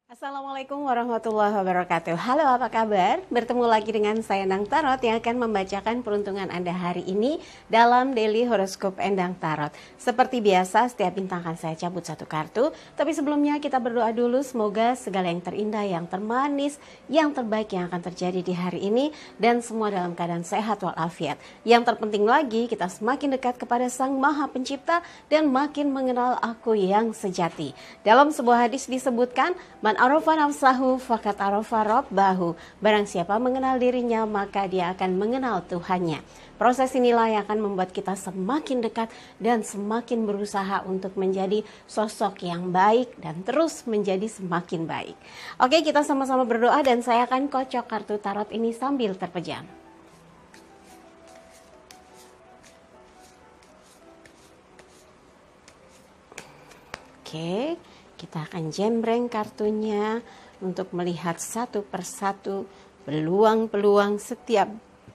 Assalamualaikum warahmatullahi wabarakatuh. Halo, apa kabar? Bertemu lagi dengan saya Endang Tarot yang akan membacakan peruntungan Anda hari ini dalam Daily Horoscope Endang Tarot. Seperti biasa, setiap bintang akan saya cabut satu kartu. Tapi sebelumnya kita berdoa dulu, semoga segala yang terindah, yang termanis, yang terbaik yang akan terjadi di hari ini, dan semua dalam keadaan sehat walafiat. Yang terpenting lagi, kita semakin dekat kepada Sang Maha Pencipta dan makin mengenal Aku yang sejati. Dalam sebuah hadis disebutkan, Man arafa nafsahu fakat arafa rabbahu. Barang siapa mengenal dirinya, maka dia akan mengenal Tuhannya. Proses inilah yang akan membuat kita semakin dekat dan semakin berusaha untuk menjadi sosok yang baik dan terus menjadi semakin baik. Oke, kita sama-sama berdoa dan saya akan kocok kartu tarot ini sambil terpejam. Oke, kita akan jembreng kartunya untuk melihat satu persatu peluang-peluang setiap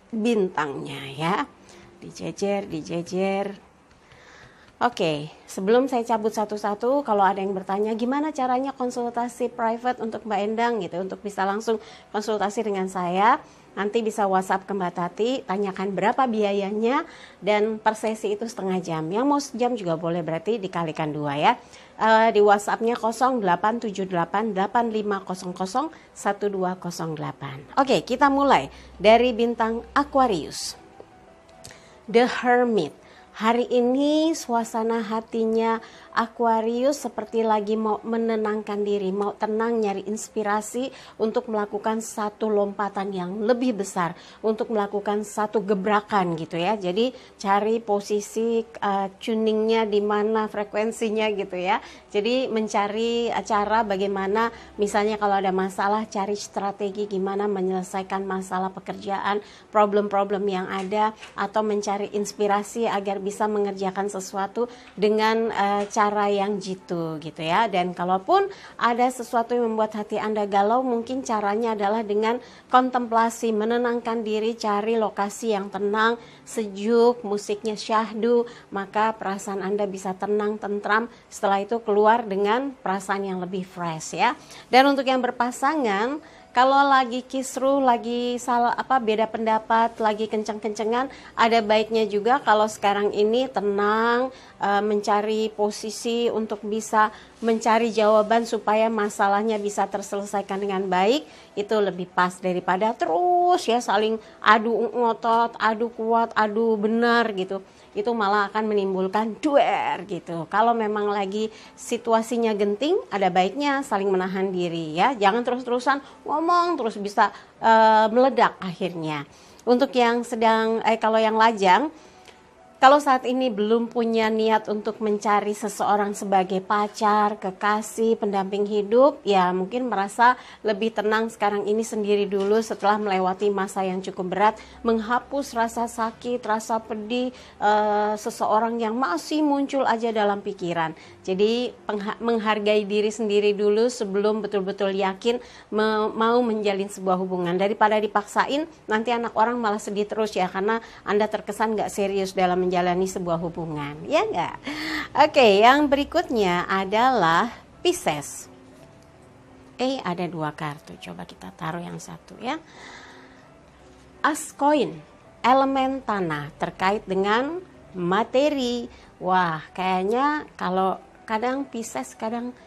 bintangnya ya. Dijejer. Oke, sebelum saya cabut satu-satu, kalau ada yang bertanya gimana caranya konsultasi private untuk Mbak Endang gitu, untuk bisa langsung konsultasi dengan saya, nanti bisa WhatsApp ke Mbak Tati, tanyakan berapa biayanya, dan per sesi itu setengah jam. Yang mau sejam juga boleh, berarti dikalikan 2 ya. Di WhatsApp-nya 087885001208. Oke, kita mulai dari bintang Aquarius. The Hermit. Hari ini suasana hatinya Aquarius seperti lagi mau menenangkan diri, mau tenang, nyari inspirasi untuk melakukan satu lompatan yang lebih besar, untuk melakukan satu gebrakan gitu ya. Jadi cari posisi tuningnya di mana, frekuensinya gitu ya. Jadi mencari cara bagaimana, misalnya kalau ada masalah, cari strategi gimana menyelesaikan masalah pekerjaan, problem-problem yang ada, atau mencari inspirasi agar bisa mengerjakan sesuatu dengan cara yang jitu gitu ya. Dan kalaupun ada sesuatu yang membuat hati Anda galau, mungkin caranya adalah dengan kontemplasi, menenangkan diri, cari lokasi yang tenang, sejuk, musiknya syahdu, maka perasaan Anda bisa tenang, tentram. Setelah itu keluar dengan perasaan yang lebih fresh ya. Dan untuk yang berpasangan, kalau lagi kisruh, lagi beda pendapat, lagi kenceng-kencengan, ada baiknya juga kalau sekarang ini tenang, mencari posisi untuk bisa mencari jawaban supaya masalahnya bisa terselesaikan dengan baik. Itu lebih pas daripada terus ya saling adu ngotot, adu kuat, adu benar gitu. Itu malah akan menimbulkan duel gitu. Kalau memang lagi situasinya genting, ada baiknya saling menahan diri ya. Jangan terus-terusan ngomong terus bisa meledak akhirnya. Untuk yang sedang kalau yang lajang, kalau saat ini belum punya niat untuk mencari seseorang sebagai pacar, kekasih, pendamping hidup, ya mungkin merasa lebih tenang sekarang ini sendiri dulu setelah melewati masa yang cukup berat, menghapus rasa sakit, rasa pedih seseorang yang masih muncul aja dalam pikiran. Jadi menghargai diri sendiri dulu sebelum betul-betul yakin mau menjalin sebuah hubungan. Daripada dipaksain, nanti anak orang malah sedih terus ya, karena Anda terkesan gak serius dalam menjalani sebuah hubungan, ya enggak? Oke, yang berikutnya adalah Pisces. Ada 2 kartu, coba kita taruh yang satu ya. As koin, elemen tanah terkait dengan materi. Wah, kayaknya kalau kadang Pisces, kadang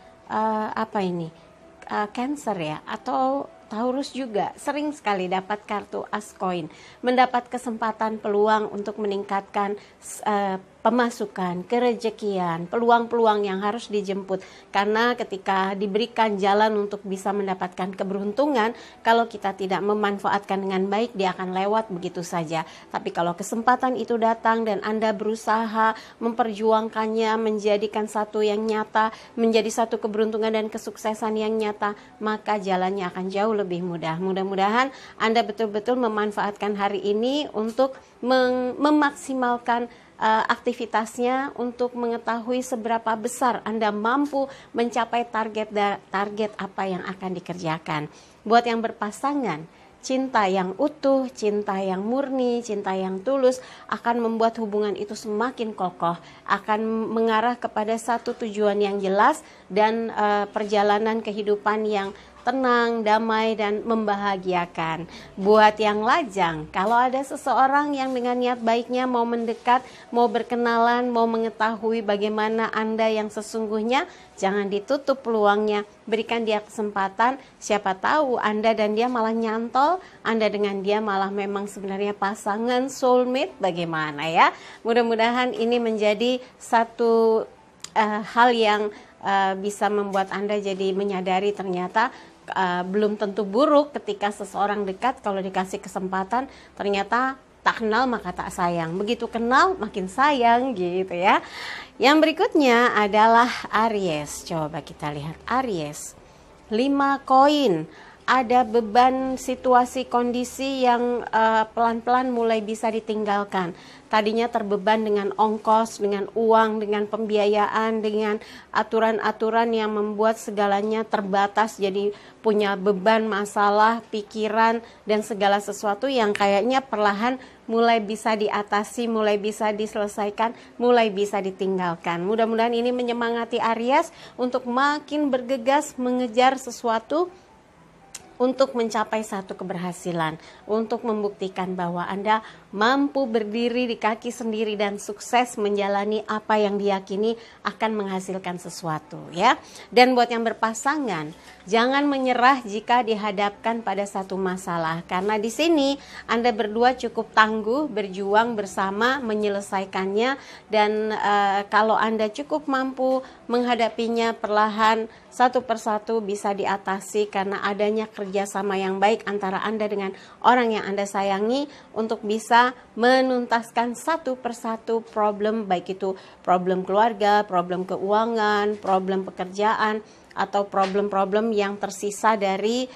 Cancer ya, atau Taurus juga sering sekali dapat kartu as koin, mendapat kesempatan peluang untuk meningkatkan pemasukan, kerejekian, peluang-peluang yang harus dijemput. Karena ketika diberikan jalan untuk bisa mendapatkan keberuntungan, kalau kita tidak memanfaatkan dengan baik, dia akan lewat begitu saja. Tapi kalau kesempatan itu datang dan Anda berusaha memperjuangkannya, menjadikan satu yang nyata, menjadi satu keberuntungan dan kesuksesan yang nyata, maka jalannya akan jauh lebih mudah. Mudah-mudahan Anda betul-betul memanfaatkan hari ini untuk memaksimalkan aktivitasnya untuk mengetahui seberapa besar Anda mampu mencapai target apa yang akan dikerjakan. Buat yang berpasangan, cinta yang utuh, cinta yang murni, cinta yang tulus akan membuat hubungan itu semakin kokoh, akan mengarah kepada satu tujuan yang jelas dan perjalanan kehidupan yang tenang, damai, dan membahagiakan. Buat yang lajang, kalau ada seseorang yang dengan niat baiknya mau mendekat, mau berkenalan, mau mengetahui bagaimana Anda yang sesungguhnya, jangan ditutup peluangnya, berikan dia kesempatan. Siapa tahu Anda dan dia malah nyantol, Anda dengan dia malah memang sebenarnya pasangan soulmate. Bagaimana ya? Mudah-mudahan ini menjadi satu hal yang bisa membuat Anda jadi menyadari ternyata belum tentu buruk ketika seseorang dekat. Kalau dikasih kesempatan ternyata tak kenal maka tak sayang, begitu kenal makin sayang gitu ya. Yang berikutnya adalah Aries. Coba kita lihat Aries. 5 koin. Ada beban situasi kondisi yang pelan-pelan mulai bisa ditinggalkan. Tadinya terbeban dengan ongkos, dengan uang, dengan pembiayaan, dengan aturan-aturan yang membuat segalanya terbatas, jadi punya beban, masalah, pikiran, dan segala sesuatu yang kayaknya perlahan mulai bisa diatasi, mulai bisa diselesaikan, mulai bisa ditinggalkan. Mudah-mudahan ini menyemangati Aries untuk makin bergegas mengejar sesuatu untuk mencapai satu keberhasilan, untuk membuktikan bahwa Anda mampu berdiri di kaki sendiri dan sukses menjalani apa yang diyakini akan menghasilkan sesuatu ya. Dan buat yang berpasangan, jangan menyerah jika dihadapkan pada satu masalah, karena di sini Anda berdua cukup tangguh, berjuang bersama menyelesaikannya, dan kalau Anda cukup mampu menghadapinya perlahan, satu persatu bisa diatasi karena adanya kerjasama yang baik antara Anda dengan orang yang Anda sayangi untuk bisa menuntaskan satu persatu problem, baik itu problem keluarga, problem keuangan, problem pekerjaan, atau problem-problem yang tersisa dari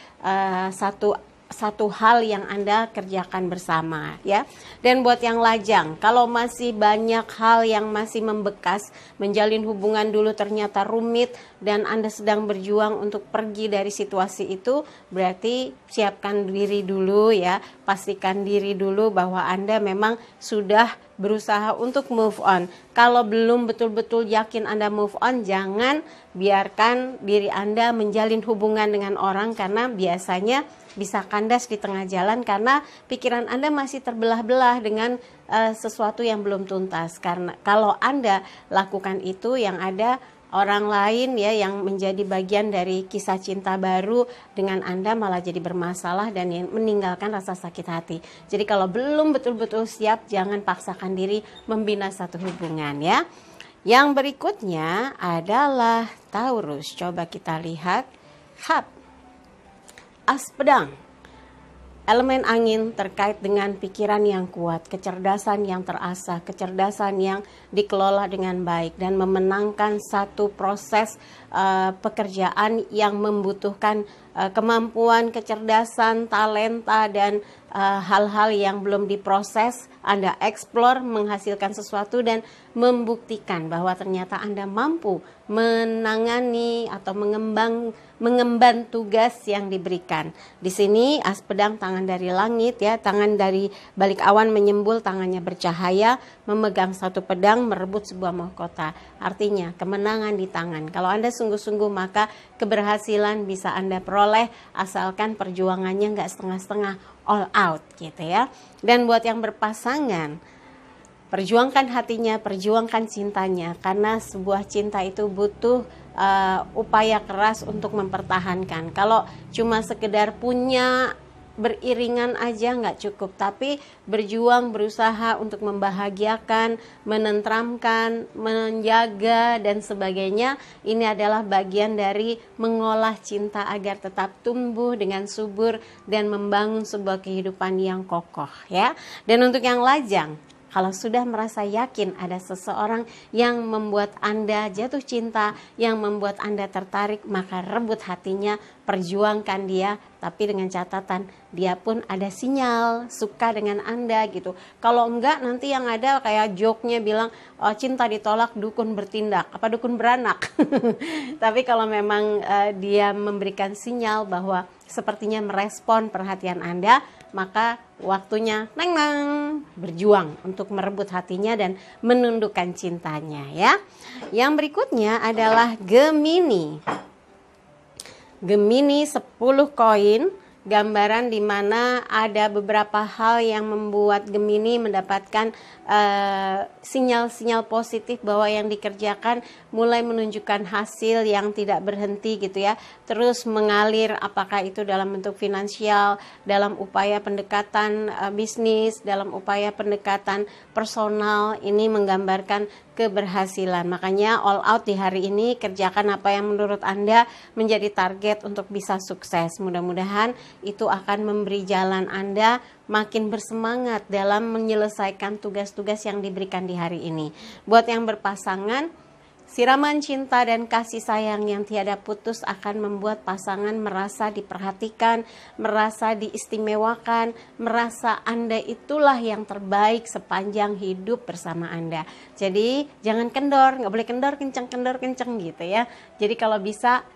satu hal yang Anda kerjakan bersama ya. Dan buat yang lajang, kalau masih banyak hal yang masih membekas, menjalin hubungan dulu ternyata rumit dan Anda sedang berjuang untuk pergi dari situasi itu, berarti siapkan diri dulu ya, pastikan diri dulu bahwa Anda memang sudah berusaha untuk move on. Kalau belum betul-betul yakin Anda move on, jangan biarkan diri Anda menjalin hubungan dengan orang, karena biasanya bisa kandas di tengah jalan karena pikiran Anda masih terbelah-belah dengan sesuatu yang belum tuntas. Karena kalau Anda lakukan itu, yang ada orang lain ya yang menjadi bagian dari kisah cinta baru dengan Anda malah jadi bermasalah dan meninggalkan rasa sakit hati. Jadi kalau belum betul-betul siap, jangan paksakan diri membina satu hubungan ya. Yang berikutnya adalah Taurus. Coba kita lihat As pedang. Elemen angin terkait dengan pikiran yang kuat, kecerdasan yang terasah, kecerdasan yang dikelola dengan baik, dan memenangkan satu proses pekerjaan yang membutuhkan kemampuan, kecerdasan, talenta, dan hal-hal yang belum diproses. Anda eksplor, menghasilkan sesuatu, dan membuktikan bahwa ternyata Anda mampu menangani atau mengemban tugas yang diberikan. Di sini as pedang, tangan dari langit ya, tangan dari balik awan menyembul, tangannya bercahaya, memegang satu pedang, merebut sebuah mahkota. Artinya kemenangan di tangan. Kalau Anda sungguh-sungguh, maka keberhasilan bisa Anda peroleh asalkan perjuangannya nggak setengah-setengah, all out gitu ya. Dan buat yang berpasangan, perjuangkan hatinya, perjuangkan cintanya, karena sebuah cinta itu butuh upaya keras untuk mempertahankan. Kalau cuma sekedar punya beriringan aja nggak cukup, tapi berjuang, berusaha untuk membahagiakan, menenteramkan, menjaga, dan sebagainya. Ini adalah bagian dari mengolah cinta agar tetap tumbuh dengan subur dan membangun sebuah kehidupan yang kokoh ya. Dan untuk yang lajang, kalau sudah merasa yakin ada seseorang yang membuat Anda jatuh cinta, yang membuat Anda tertarik, maka rebut hatinya, perjuangkan dia, tapi dengan catatan dia pun ada sinyal suka dengan Anda gitu. Kalau enggak, nanti yang ada kayak joke-nya bilang, oh, cinta ditolak dukun bertindak, apa dukun beranak. Tapi kalau memang dia memberikan sinyal bahwa sepertinya merespon perhatian Anda, maka waktunya berjuang untuk merebut hatinya dan menundukkan cintanya ya. Yang berikutnya adalah Gemini. Gemini 10 koin, gambaran di mana ada beberapa hal yang membuat Gemini mendapatkan sinyal-sinyal positif bahwa yang dikerjakan mulai menunjukkan hasil yang tidak berhenti gitu ya, terus mengalir, apakah itu dalam bentuk finansial, dalam upaya pendekatan bisnis, dalam upaya pendekatan personal. Ini menggambarkan keberhasilan. Makanya all out di hari ini, kerjakan apa yang menurut Anda menjadi target untuk bisa sukses. Mudah-mudahan itu akan memberi jalan Anda makin bersemangat dalam menyelesaikan tugas-tugas yang diberikan di hari ini. Buat yang berpasangan, siraman cinta dan kasih sayang yang tiada putus akan membuat pasangan merasa diperhatikan, merasa diistimewakan, merasa Anda itulah yang terbaik sepanjang hidup bersama Anda. Jadi jangan kendor, nggak boleh kendor kenceng gitu ya. Jadi kalau bisa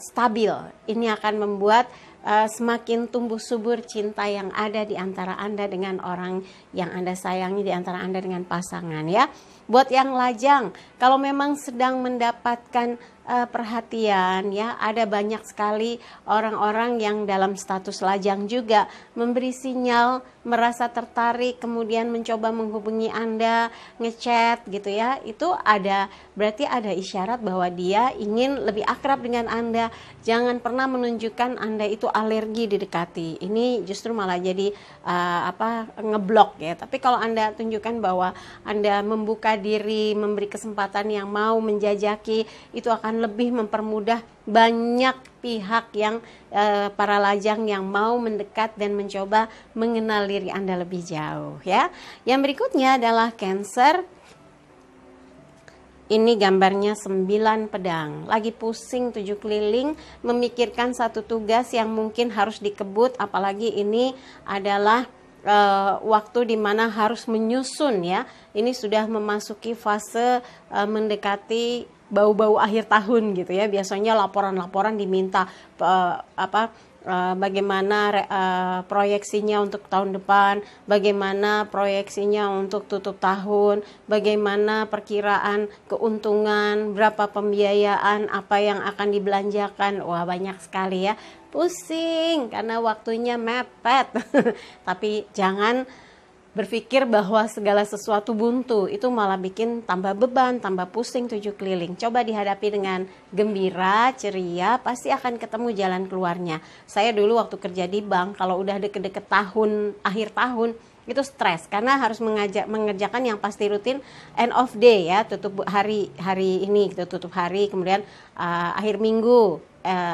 stabil, ini akan membuat semakin tumbuh subur cinta yang ada di antara Anda dengan orang yang Anda sayangi, di antara Anda dengan pasangan ya. Buat yang lajang, kalau memang sedang mendapatkan perhatian ya, ada banyak sekali orang-orang yang dalam status lajang juga memberi sinyal merasa tertarik, kemudian mencoba menghubungi Anda, ngechat gitu ya. Itu berarti ada isyarat bahwa dia ingin lebih akrab dengan Anda. Jangan pernah menunjukkan Anda itu alergi didekati. Ini justru malah jadi ngeblok ya. Tapi kalau Anda tunjukkan bahwa Anda membuka diri, memberi kesempatan yang mau menjajaki, itu akan lebih mempermudah banyak pihak yang para lajang yang mau mendekat dan mencoba mengenal diri Anda lebih jauh ya. Yang berikutnya adalah Cancer. Ini gambarnya 9 pedang, lagi pusing 7 keliling memikirkan satu tugas yang mungkin harus dikebut, apalagi ini adalah waktu dimana harus menyusun ya. Ini sudah memasuki fase mendekati bau-bau akhir tahun gitu ya. Biasanya laporan-laporan diminta bagaimana proyeksinya untuk tahun depan, bagaimana proyeksinya untuk tutup tahun, bagaimana perkiraan keuntungan, berapa pembiayaan, apa yang akan dibelanjakan. Wah, banyak sekali ya. Pusing karena waktunya mepet. Tapi jangan berpikir bahwa segala sesuatu buntu, itu malah bikin tambah beban, tambah pusing 7 keliling. Coba dihadapi dengan gembira, ceria, pasti akan ketemu jalan keluarnya. Saya dulu waktu kerja di bank, kalau udah deket-deket akhir tahun, itu stres karena harus mengerjakan yang pasti rutin end of day ya, tutup hari ini gitu, tutup hari, kemudian akhir minggu,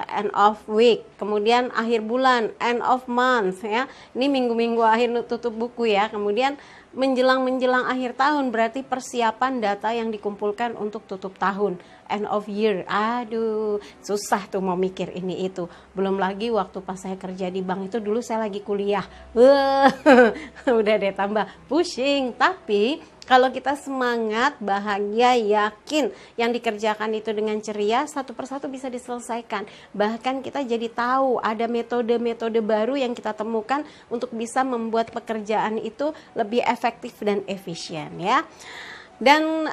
end of week, kemudian akhir bulan, end of month ya. Ini minggu-minggu akhir tutup buku ya. Kemudian menjelang akhir tahun berarti persiapan data yang dikumpulkan untuk tutup tahun, end of year. Aduh, susah tuh mau mikir ini itu. Belum lagi waktu pas saya kerja di bank itu dulu saya lagi kuliah. Udah deh tambah pusing. Tapi kalau kita semangat, bahagia, yakin yang dikerjakan itu dengan ceria, satu persatu bisa diselesaikan. Bahkan kita jadi tahu ada metode-metode baru yang kita temukan untuk bisa membuat pekerjaan itu lebih efektif dan efisien ya. Dan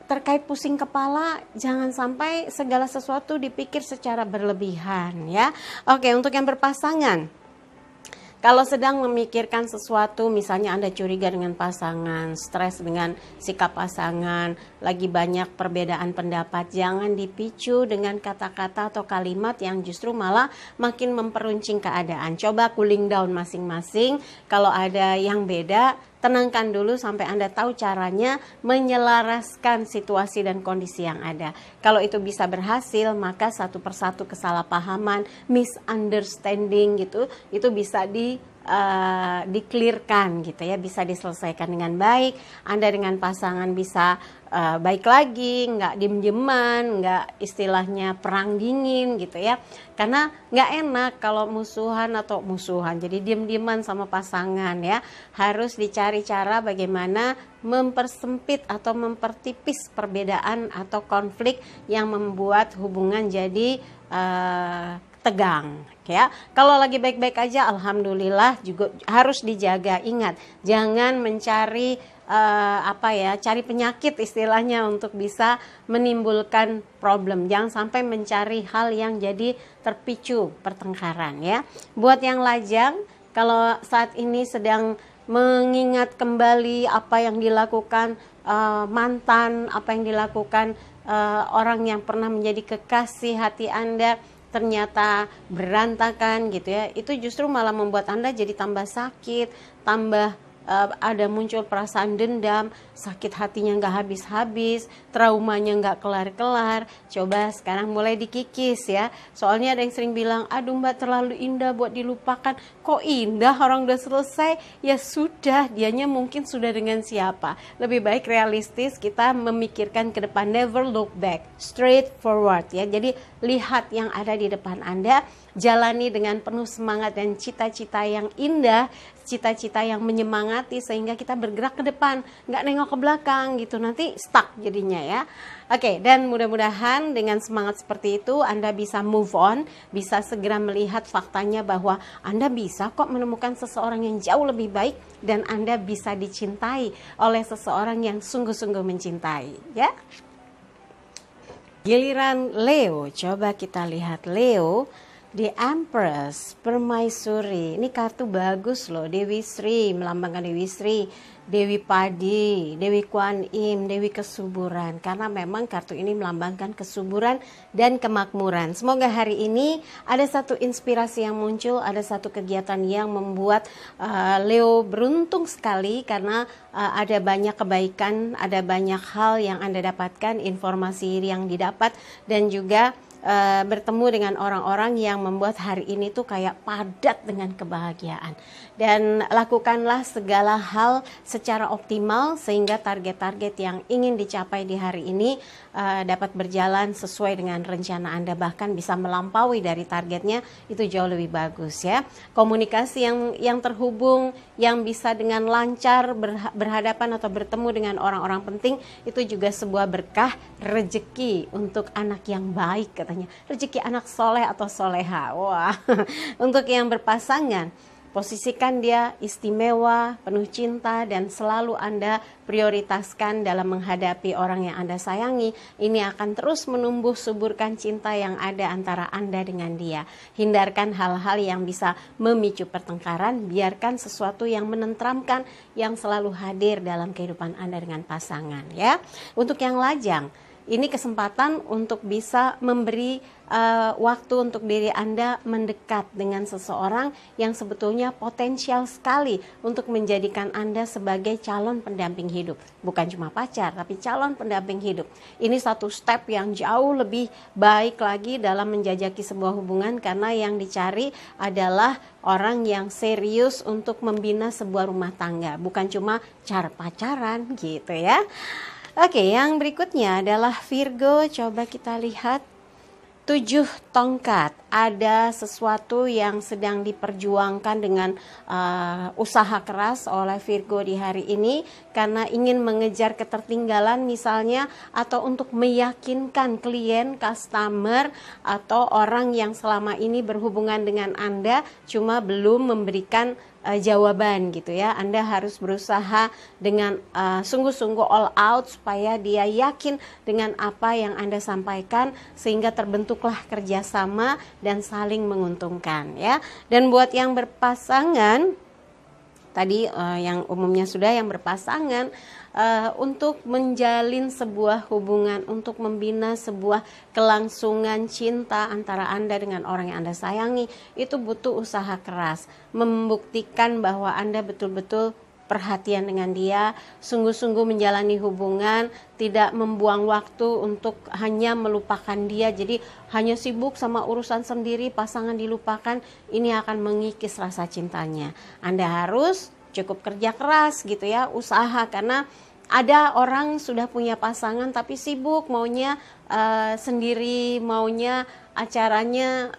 terkait pusing kepala, jangan sampai segala sesuatu dipikir secara berlebihan ya. Oke, untuk yang berpasangan, kalau sedang memikirkan sesuatu, misalnya Anda curiga dengan pasangan, stres dengan sikap pasangan, lagi banyak perbedaan pendapat, jangan dipicu dengan kata-kata atau kalimat yang justru malah makin memperuncing keadaan. Coba cooling down masing-masing. Kalau ada yang beda, tenangkan dulu sampai Anda tahu caranya menyelaraskan situasi dan kondisi yang ada. Kalau itu bisa berhasil, maka satu persatu kesalahpahaman, misunderstanding gitu, itu bisa di-clearkan gitu ya, bisa diselesaikan dengan baik. Anda dengan pasangan bisa baik lagi, nggak diem-dieman, nggak istilahnya perang dingin gitu ya. Karena nggak enak kalau musuhan, jadi diem-dieman sama pasangan ya. Harus dicari cara bagaimana mempersempit atau mempertipis perbedaan atau konflik yang membuat hubungan jadi tegang ya. Kalau lagi baik-baik aja alhamdulillah juga harus dijaga. Ingat, jangan mencari cari penyakit istilahnya untuk bisa menimbulkan problem. Jangan sampai mencari hal yang jadi terpicu pertengkaran ya. Buat yang lajang, kalau saat ini sedang mengingat kembali apa yang dilakukan mantan, apa yang dilakukan orang yang pernah menjadi kekasih hati Anda, ternyata berantakan gitu ya, itu justru malah membuat Anda jadi tambah sakit, tambah ada muncul perasaan dendam, sakit hatinya nggak habis-habis, traumanya nggak kelar-kelar. Coba sekarang mulai dikikis ya. Soalnya ada yang sering bilang, aduh Mbak terlalu indah buat dilupakan. Kok indah, orang udah selesai? Ya sudah, dianya mungkin sudah dengan siapa. Lebih baik realistis, kita memikirkan ke depan, never look back, straight forward ya. Jadi lihat yang ada di depan Anda, jalani dengan penuh semangat dan cita-cita yang indah, cita-cita yang menyemangati, sehingga kita bergerak ke depan, nggak nengok ke belakang gitu, nanti stuck jadinya ya. Oke, dan mudah-mudahan dengan semangat seperti itu Anda bisa move on, bisa segera melihat faktanya bahwa Anda bisa kok menemukan seseorang yang jauh lebih baik, dan Anda bisa dicintai oleh seseorang yang sungguh-sungguh mencintai ya. Giliran Leo, coba kita lihat Leo. The Empress, Permaisuri. Ini kartu bagus loh. Dewi Sri, melambangkan Dewi Sri, Dewi Padi, Dewi Kuan Im, Dewi Kesuburan. Karena memang kartu ini melambangkan kesuburan dan kemakmuran. Semoga hari ini ada satu inspirasi yang muncul, ada satu kegiatan yang membuat Leo beruntung sekali, karena ada banyak kebaikan, ada banyak hal yang Anda dapatkan, informasi yang didapat, dan juga bertemu dengan orang-orang yang membuat hari ini tuh kayak padat dengan kebahagiaan. Dan lakukanlah segala hal secara optimal sehingga target-target yang ingin dicapai di hari ini dapat berjalan sesuai dengan rencana Anda, bahkan bisa melampaui dari targetnya, itu jauh lebih bagus ya. Komunikasi yang terhubung, yang bisa dengan lancar berhadapan atau bertemu dengan orang-orang penting, itu juga sebuah berkah rezeki untuk anak yang baik katanya. Rezeki anak soleh atau soleha. Wah, untuk yang berpasangan, posisikan dia istimewa, penuh cinta, dan selalu Anda prioritaskan dalam menghadapi orang yang Anda sayangi. Ini akan terus menumbuh suburkan cinta yang ada antara Anda dengan dia. Hindarkan hal-hal yang bisa memicu pertengkaran, biarkan sesuatu yang menenteramkan yang selalu hadir dalam kehidupan Anda dengan pasangan ya. Untuk yang lajang, ini kesempatan untuk bisa memberi waktu untuk diri Anda mendekat dengan seseorang yang sebetulnya potensial sekali untuk menjadikan Anda sebagai calon pendamping hidup. Bukan cuma pacar, tapi calon pendamping hidup. Ini satu step yang jauh lebih baik lagi dalam menjajaki sebuah hubungan, karena yang dicari adalah orang yang serius untuk membina sebuah rumah tangga, bukan cuma cara pacaran gitu ya. Oke, yang berikutnya adalah Virgo. Coba kita lihat 7 tongkat. Ada sesuatu yang sedang diperjuangkan dengan usaha keras oleh Virgo di hari ini, karena ingin mengejar ketertinggalan misalnya, atau untuk meyakinkan klien, customer, atau orang yang selama ini berhubungan dengan Anda cuma belum memberikan jawaban gitu ya. Anda harus berusaha dengan sungguh-sungguh all out supaya dia yakin dengan apa yang Anda sampaikan, sehingga terbentuklah kerjasama dan saling menguntungkan ya. Dan buat yang berpasangan, tadi yang umumnya sudah yang berpasangan, untuk menjalin sebuah hubungan, untuk membina sebuah kelangsungan cinta antara Anda dengan orang yang Anda sayangi, itu butuh usaha keras, membuktikan bahwa Anda betul-betul perhatian dengan dia, sungguh-sungguh menjalani hubungan, tidak membuang waktu untuk hanya melupakan dia, jadi hanya sibuk sama urusan sendiri, pasangan dilupakan. Ini akan mengikis rasa cintanya. Anda harus cukup kerja keras gitu ya, usaha, karena ada orang sudah punya pasangan tapi sibuk, maunya sendiri, maunya acaranya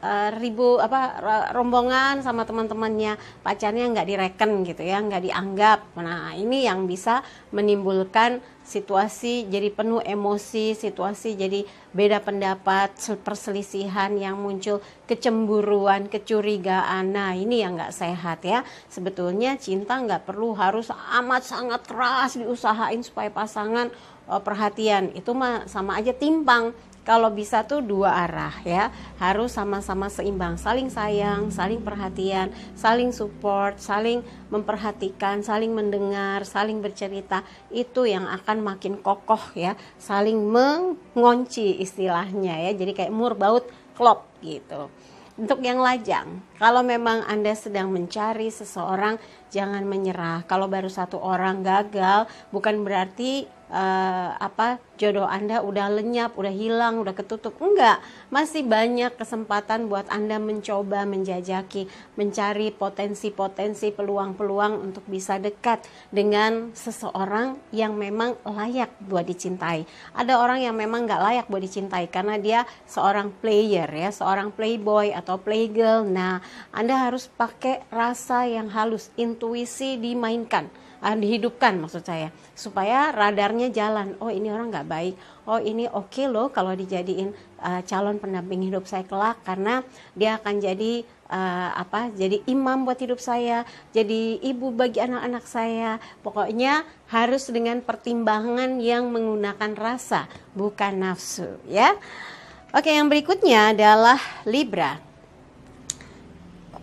rombongan sama teman-temannya, pacarnya nggak direken gitu ya, nggak dianggap. Nah, ini yang bisa menimbulkan situasi jadi penuh emosi, situasi jadi beda pendapat, perselisihan yang muncul, kecemburuan, kecurigaan. Nah, ini yang nggak sehat ya. Sebetulnya cinta nggak perlu harus amat sangat keras diusahain supaya pasangan perhatian. Itu mah sama aja timpang. Kalau bisa tuh dua arah ya, harus sama-sama seimbang, saling sayang, saling perhatian, saling support, saling memperhatikan, saling mendengar, saling bercerita. Itu yang akan makin kokoh ya, saling mengunci istilahnya ya, jadi kayak mur baut klop gitu. Untuk yang lajang, kalau memang Anda sedang mencari seseorang, jangan menyerah. Kalau baru satu orang gagal, bukan berarti jodoh Anda udah lenyap, udah hilang, udah ketutup. Enggak, masih banyak kesempatan buat Anda mencoba, menjajaki, mencari potensi-potensi, peluang-peluang untuk bisa dekat dengan seseorang yang memang layak buat dicintai. Ada orang yang memang nggak layak buat dicintai karena dia seorang player ya, seorang playboy atau playgirl. Nah, Anda harus pakai rasa yang halus, intuisi dimainkan, dihidupkan maksud saya, supaya radarnya jalan. Oh, ini orang nggak baik, oh ini oke loh kalau dijadiin calon pendamping hidup saya kelak, karena dia akan jadi jadi imam buat hidup saya, jadi ibu bagi anak-anak saya. Pokoknya harus dengan pertimbangan yang menggunakan rasa, bukan nafsu ya. Oke, yang berikutnya adalah Libra,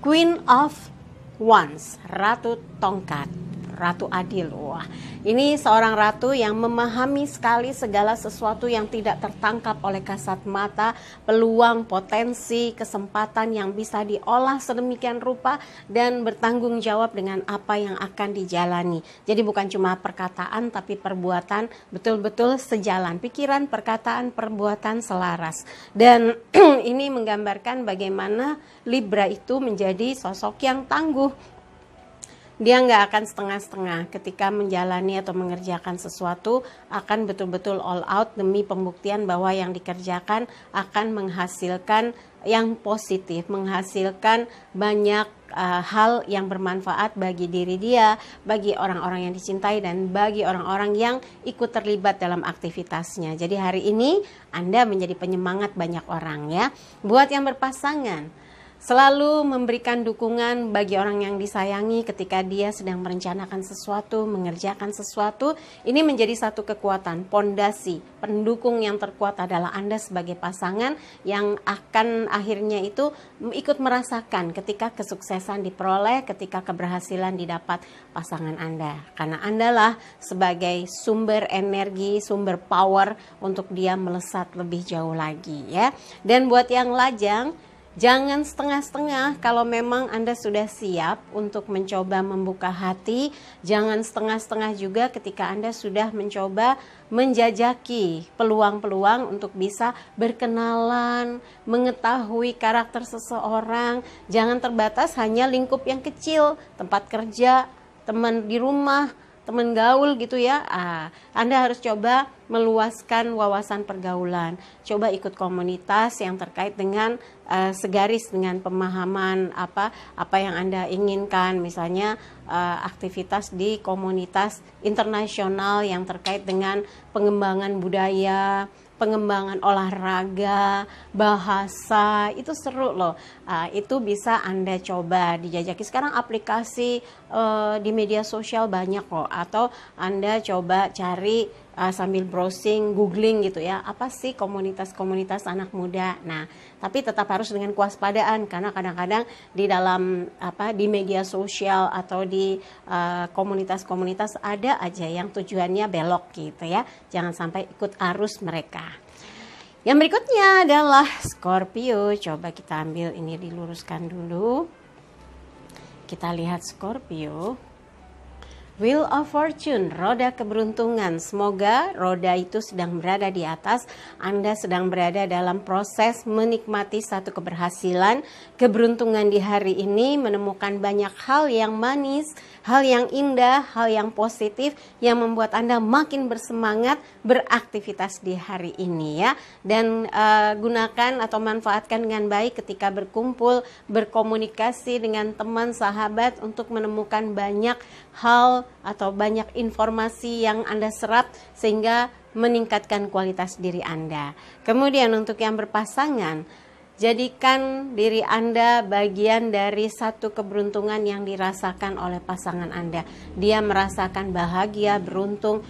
Queen of Wands, Ratu Tongkat, Ratu Adil. Wah, ini seorang ratu yang memahami sekali segala sesuatu yang tidak tertangkap oleh kasat mata, peluang, potensi, kesempatan yang bisa diolah sedemikian rupa dan bertanggung jawab dengan apa yang akan dijalani. Jadi bukan cuma perkataan tapi perbuatan betul-betul sejalan. Pikiran, perkataan, perbuatan selaras. Dan ini menggambarkan bagaimana Libra itu menjadi sosok yang tangguh. Dia nggak akan setengah-setengah ketika menjalani atau mengerjakan sesuatu, akan betul-betul all out demi pembuktian bahwa yang dikerjakan akan menghasilkan yang positif, menghasilkan banyak hal yang bermanfaat bagi diri dia, bagi orang-orang yang dicintai, dan bagi orang-orang yang ikut terlibat dalam aktivitasnya. Jadi hari ini Anda menjadi penyemangat banyak orang ya. Buat yang berpasangan, selalu memberikan dukungan bagi orang yang disayangi ketika dia sedang merencanakan sesuatu, mengerjakan sesuatu. Ini menjadi satu kekuatan, pondasi, pendukung yang terkuat adalah Anda sebagai pasangan yang akan akhirnya itu ikut merasakan ketika kesuksesan diperoleh, ketika keberhasilan didapat pasangan Anda. Karena Andalah sebagai sumber energi, sumber power untuk dia melesat lebih jauh lagi ya. Dan buat yang lajang, jangan setengah-setengah. Kalau memang Anda sudah siap untuk mencoba membuka hati, jangan setengah-setengah juga ketika Anda sudah mencoba menjajaki peluang-peluang untuk bisa berkenalan, mengetahui karakter seseorang. Jangan terbatas hanya lingkup yang kecil, tempat kerja, teman di rumah, teman gaul gitu ya. Anda harus coba meluaskan wawasan pergaulan. Coba ikut komunitas yang terkait dengan segaris dengan pemahaman apa yang Anda inginkan. Misalnya aktivitas di komunitas internasional yang terkait dengan pengembangan budaya, pengembangan olahraga, bahasa, itu seru loh. Itu bisa Anda coba dijajaki. Sekarang aplikasi di media sosial banyak kok. Atau Anda coba cari sambil browsing, googling gitu ya, apa sih komunitas-komunitas anak muda. Nah, tapi tetap harus dengan kewaspadaan, karena kadang-kadang di dalam di media sosial atau di komunitas-komunitas ada aja yang tujuannya belok gitu ya. Jangan sampai ikut arus mereka. Yang berikutnya adalah Scorpio. Coba kita ambil ini, diluruskan dulu. Kita lihat Scorpio. Wheel of Fortune, roda keberuntungan. Semoga roda itu sedang berada di atas. Anda sedang berada dalam proses menikmati satu keberhasilan, keberuntungan di hari ini, menemukan banyak hal yang manis, hal yang indah, hal yang positif yang membuat Anda makin bersemangat beraktivitas di hari ini ya. Dan gunakan atau manfaatkan dengan baik ketika berkumpul, berkomunikasi dengan teman, sahabat untuk menemukan banyak hal atau banyak informasi yang Anda serap sehingga meningkatkan kualitas diri Anda. Kemudian untuk yang berpasangan, jadikan diri Anda bagian dari satu keberuntungan yang dirasakan oleh pasangan Anda. Dia merasakan bahagia, beruntung,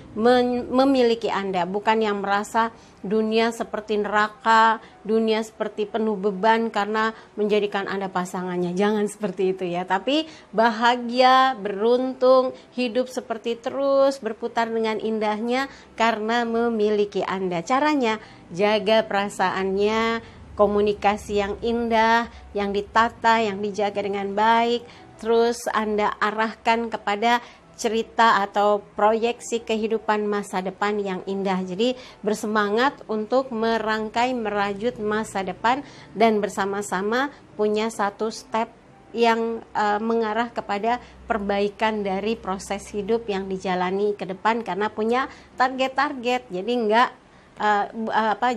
memiliki Anda. Bukan yang merasa dunia seperti neraka, dunia seperti penuh beban karena menjadikan Anda pasangannya. Jangan seperti itu ya. Tapi bahagia, beruntung, hidup seperti terus berputar dengan indahnya karena memiliki Anda. Caranya, jaga perasaannya, komunikasi yang indah, yang ditata, yang dijaga dengan baik. Terus Anda arahkan kepada cerita atau proyeksi kehidupan masa depan yang indah. Jadi bersemangat untuk merangkai, merajut masa depan dan bersama-sama punya satu step yang mengarah kepada perbaikan dari proses hidup yang dijalani ke depan karena punya target-target. Jadi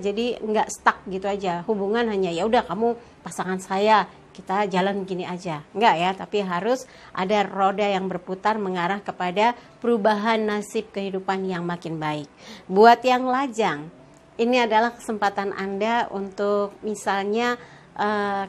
jadi nggak stuck gitu aja, hubungan hanya ya udah kamu pasangan saya, kita jalan gini aja, enggak ya, tapi harus ada roda yang berputar mengarah kepada perubahan nasib kehidupan yang makin baik. Buat yang lajang, ini adalah kesempatan Anda untuk misalnya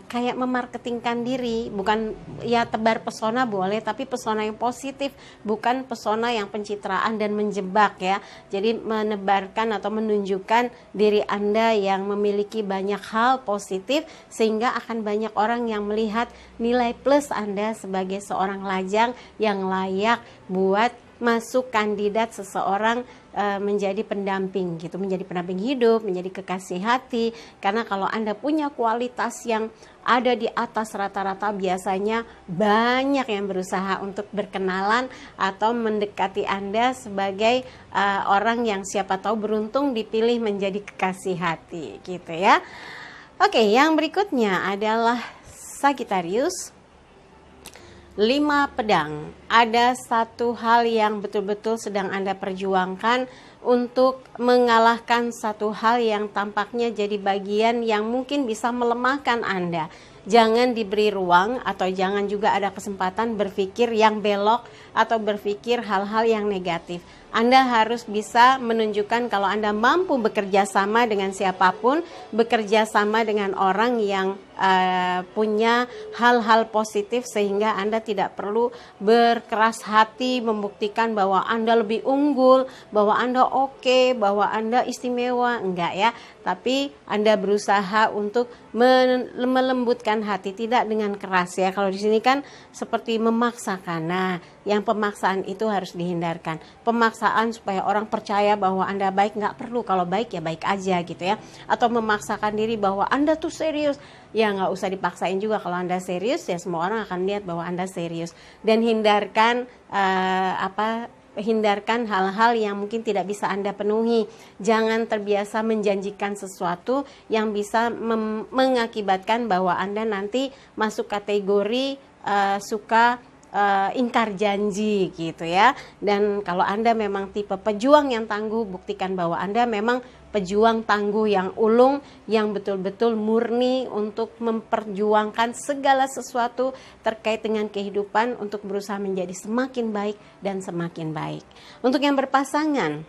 kayak memarketingkan diri, bukan ya tebar pesona boleh, tapi pesona yang positif, bukan pesona yang pencitraan dan menjebak ya. Jadi menebarkan atau menunjukkan diri Anda yang memiliki banyak hal positif sehingga akan banyak orang yang melihat nilai plus Anda sebagai seorang lajang yang layak buat masuk kandidat seseorang menjadi pendamping gitu, menjadi pendamping hidup, menjadi kekasih hati. Karena kalau Anda punya kualitas yang ada di atas rata-rata, biasanya banyak yang berusaha untuk berkenalan atau mendekati Anda sebagai orang yang siapa tahu beruntung dipilih menjadi kekasih hati gitu ya. Oke, yang berikutnya adalah Sagittarius. 5 pedang. Ada satu hal yang betul-betul sedang Anda perjuangkan untuk mengalahkan satu hal yang tampaknya jadi bagian yang mungkin bisa melemahkan Anda. Jangan diberi ruang atau jangan juga ada kesempatan berpikir yang belok atau berpikir hal-hal yang negatif. Anda harus bisa menunjukkan kalau Anda mampu bekerja sama dengan siapapun, bekerja sama dengan orang yang punya hal-hal positif sehingga Anda tidak perlu berkeras hati membuktikan bahwa Anda lebih unggul, bahwa Anda oke, bahwa Anda istimewa, enggak ya. Tapi Anda berusaha untuk melembutkan hati, tidak dengan keras ya. Kalau di sini kan seperti memaksakan. Nah, yang pemaksaan itu harus dihindarkan. Pemaksaan supaya orang percaya bahwa Anda baik, nggak perlu. Kalau baik ya baik aja gitu ya. Atau memaksakan diri bahwa Anda tuh serius. Ya nggak usah dipaksain juga. Kalau Anda serius ya semua orang akan lihat bahwa Anda serius. Dan hindarkan hindarkan hal-hal yang mungkin tidak bisa Anda penuhi. Jangan terbiasa menjanjikan sesuatu yang bisa mengakibatkan bahwa Anda nanti masuk kategori suka ingkar janji gitu ya. Dan kalau Anda memang tipe pejuang yang tangguh, buktikan bahwa Anda memang pejuang tangguh yang ulung, yang betul-betul murni untuk memperjuangkan segala sesuatu terkait dengan kehidupan untuk berusaha menjadi semakin baik dan semakin baik. Untuk yang berpasangan,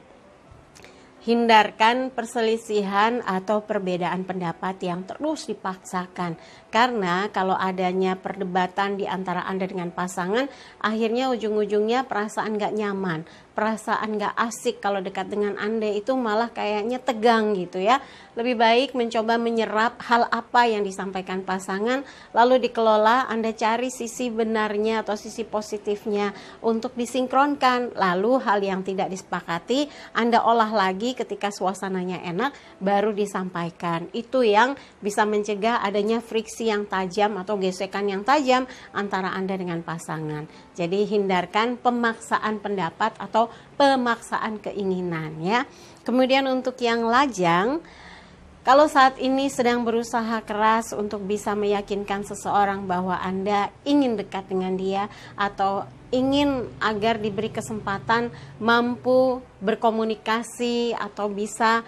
hindarkan perselisihan atau perbedaan pendapat yang terus dipaksakan. Karena kalau adanya perdebatan di antara Anda dengan pasangan, akhirnya ujung-ujungnya perasaan gak nyaman, perasaan gak asik. Kalau dekat dengan Anda itu malah kayaknya tegang gitu ya. Lebih baik mencoba menyerap hal apa yang disampaikan pasangan, lalu dikelola. Anda cari sisi benarnya atau sisi positifnya untuk disinkronkan. Lalu hal yang tidak disepakati Anda olah lagi ketika suasananya enak, baru disampaikan. Itu yang bisa mencegah adanya friksi yang tajam atau gesekan yang tajam antara Anda dengan pasangan. Jadi hindarkan pemaksaan pendapat atau pemaksaan keinginan ya. Kemudian untuk yang lajang, Kalau saat ini sedang berusaha keras untuk bisa meyakinkan seseorang bahwa Anda ingin dekat dengan dia atau ingin agar diberi kesempatan mampu berkomunikasi atau bisa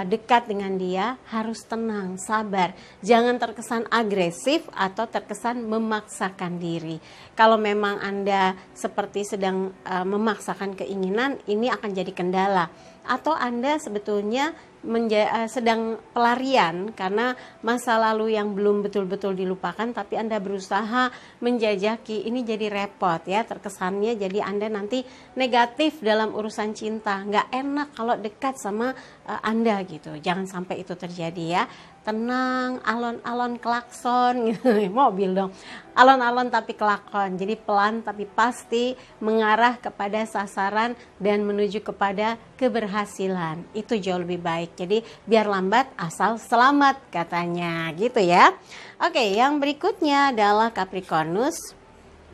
dekat dengan dia, harus tenang, sabar. Jangan terkesan agresif atau terkesan memaksakan diri. Kalau memang Anda seperti sedang memaksakan keinginan, ini akan jadi kendala. Atau Anda sebetulnya sedang pelarian karena masa lalu yang belum betul-betul dilupakan, tapi Anda berusaha menjajaki, ini jadi repot ya, terkesannya jadi Anda nanti negatif dalam urusan cinta, nggak enak kalau dekat sama Anda gitu. Jangan sampai itu terjadi ya. Tenang, alon-alon klakson gitu. Mobil dong, alon-alon tapi klakson, jadi pelan tapi pasti mengarah kepada sasaran dan menuju kepada keberhasilan. Itu jauh lebih baik. Jadi biar lambat asal selamat katanya gitu ya. Oke, yang berikutnya adalah Capricornus,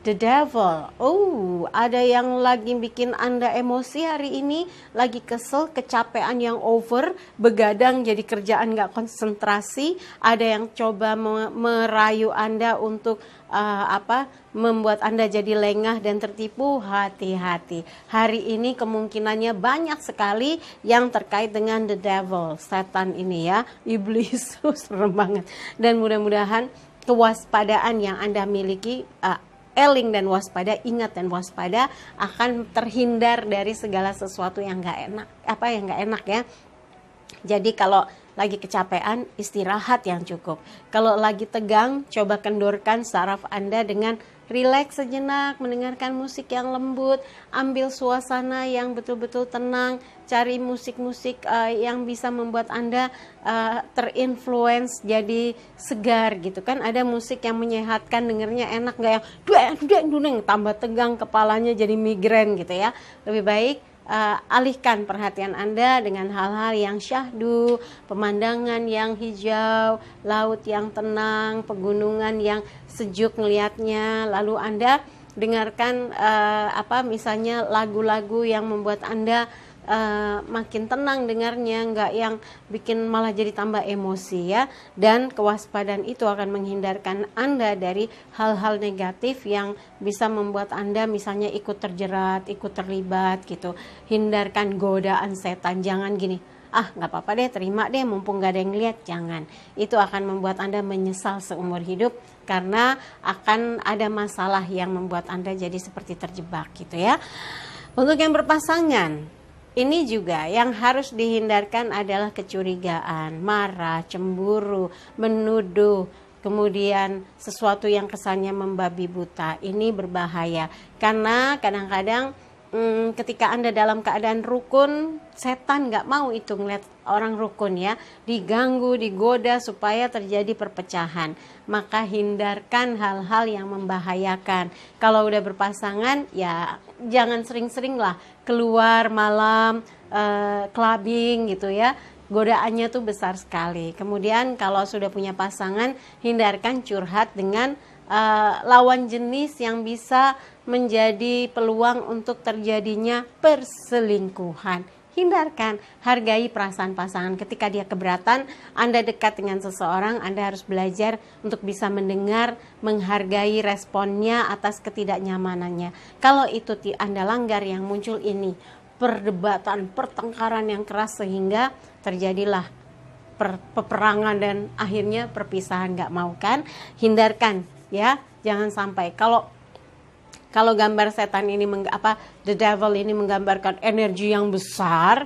The Devil. Oh, ada yang lagi bikin Anda emosi hari ini, lagi kesel, kecapean yang over, begadang jadi kerjaan gak konsentrasi. Ada yang coba merayu Anda untuk membuat Anda jadi lengah dan tertipu. Hati-hati. Hari ini kemungkinannya banyak sekali yang terkait dengan The Devil, setan ini ya, iblis. Serem banget. Dan mudah-mudahan kewaspadaan yang Anda miliki, eling dan waspada, ingat dan waspada, akan terhindar dari segala sesuatu yang nggak enak, yang nggak enak ya. Jadi kalau lagi kecapean, istirahat yang cukup. Kalau lagi tegang, coba kendorkan saraf Anda dengan rileks sejenak, mendengarkan musik yang lembut, ambil suasana yang betul-betul tenang, cari musik-musik yang bisa membuat Anda terinfluence jadi segar gitu kan. Ada musik yang menyehatkan, dengernya enak, nggak yang dueng tambah tegang, kepalanya jadi migrain gitu ya. Lebih baik alihkan perhatian Anda dengan hal-hal yang syahdu, pemandangan yang hijau, laut yang tenang, pegunungan yang sejuk ngelihatnya. Lalu Anda dengarkan misalnya lagu-lagu yang membuat Anda makin tenang dengarnya, nggak yang bikin malah jadi tambah emosi ya. Dan kewaspadaan itu akan menghindarkan Anda dari hal-hal negatif yang bisa membuat Anda misalnya ikut terjerat, ikut terlibat gitu. Hindarkan godaan setan. Jangan gini, nggak apa-apa deh, terima deh mumpung nggak ada yang lihat. Jangan, itu akan membuat Anda menyesal seumur hidup karena akan ada masalah yang membuat Anda jadi seperti terjebak gitu ya. Untuk yang berpasangan, ini juga yang harus dihindarkan adalah kecurigaan, marah, cemburu, menuduh, kemudian sesuatu yang kesannya membabi buta. Ini berbahaya karena kadang-kadang ketika Anda dalam keadaan rukun, setan nggak mau itu ngeliat orang rukun ya, diganggu, digoda supaya terjadi perpecahan. Maka hindarkan hal-hal yang membahayakan. Kalau udah berpasangan ya jangan sering-sering lah keluar malam, clubbing gitu ya. Godaannya tuh besar sekali. Kemudian kalau sudah punya pasangan, hindarkan curhat dengan lawan jenis yang bisa menjadi peluang untuk terjadinya perselingkuhan. Hindarkan, hargai perasaan pasangan. Ketika dia keberatan, Anda dekat dengan seseorang, Anda harus belajar untuk bisa mendengar, menghargai responnya atas ketidaknyamanannya. Kalau itu Anda langgar, yang muncul ini perdebatan, pertengkaran yang keras sehingga terjadilah peperangan dan akhirnya perpisahan. Nggak mau kan? Hindarkan ya, jangan sampai. Kalau gambar setan ini The Devil ini menggambarkan energi yang besar,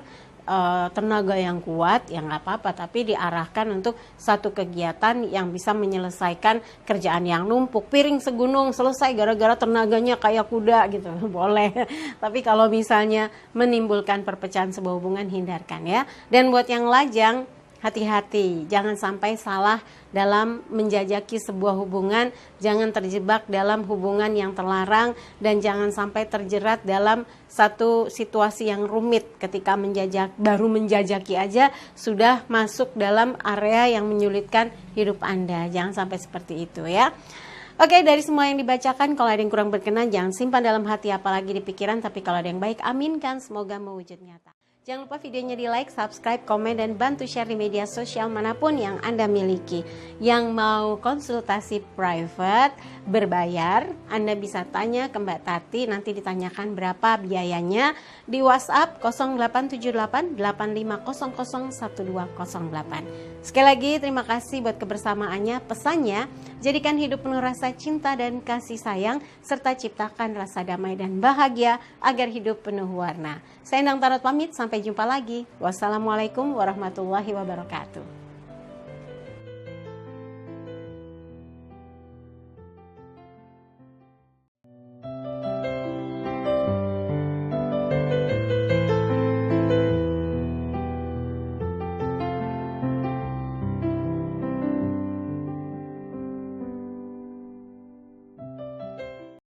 tenaga yang kuat, ya nggak apa-apa, tapi diarahkan untuk satu kegiatan yang bisa menyelesaikan kerjaan yang numpuk. Piring segunung selesai gara-gara tenaganya kayak kuda gitu, boleh. Tapi kalau misalnya menimbulkan perpecahan sebuah hubungan, hindarkan ya. Dan buat yang lajang, hati-hati, jangan sampai salah dalam menjajaki sebuah hubungan, jangan terjebak dalam hubungan yang terlarang, dan jangan sampai terjerat dalam satu situasi yang rumit ketika baru menjajaki aja sudah masuk dalam area yang menyulitkan hidup Anda. Jangan sampai seperti itu ya. Oke, dari semua yang dibacakan, kalau ada yang kurang berkenan jangan simpan dalam hati apalagi di pikiran, tapi kalau ada yang baik aminkan, semoga mewujud nyata. Jangan lupa videonya di like, subscribe, komen, dan bantu share di media sosial manapun yang Anda miliki. Yang mau konsultasi private berbayar, Anda bisa tanya ke Mbak Tati, nanti ditanyakan berapa biayanya di WhatsApp 0878 8500 1208. Sekali lagi terima kasih buat kebersamaannya. Pesannya, jadikan hidup penuh rasa cinta dan kasih sayang, serta ciptakan rasa damai dan bahagia agar hidup penuh warna. Saya Endang Tarot pamit, sampai jumpa lagi. Wassalamualaikum warahmatullahi wabarakatuh.